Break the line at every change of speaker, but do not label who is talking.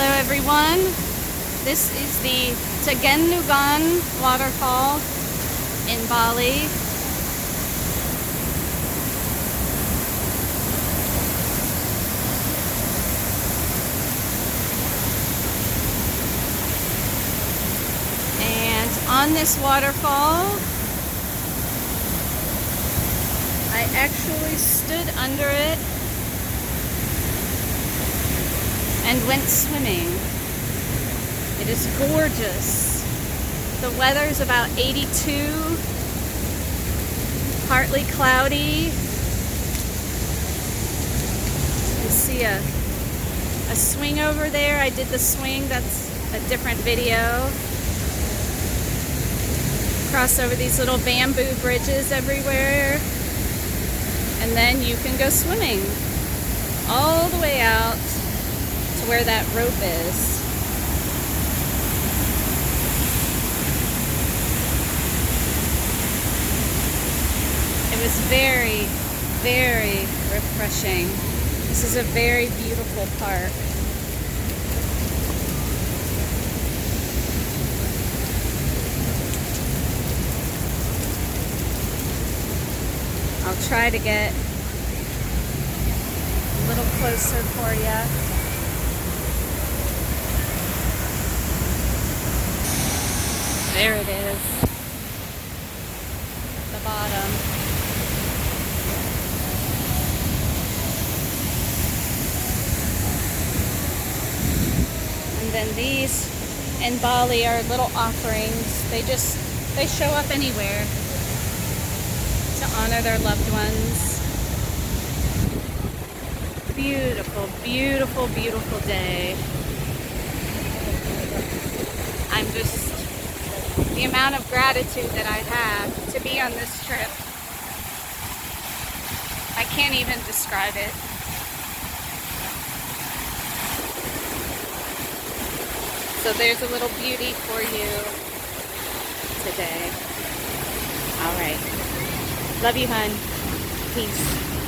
Hello everyone, this is the Tegenungan waterfall in Bali. And on this waterfall, I actually stood under it and went swimming. It is gorgeous. The weather's about 82, partly cloudy. You see a swing over there. I did the swing, that's a different video. Cross over these little bamboo bridges everywhere. And then you can go swimming all the way out to where that rope is. It was very, very refreshing. This is a very beautiful park. I'll try to get a little closer for you. There it is, the bottom. And then these in Bali are little offerings. They show up anywhere to honor their loved ones. Beautiful, beautiful, beautiful day. The amount of gratitude that I have to be on this trip, I can't even describe it. So there's a little beauty for you today. All right. Love you, hun. Peace.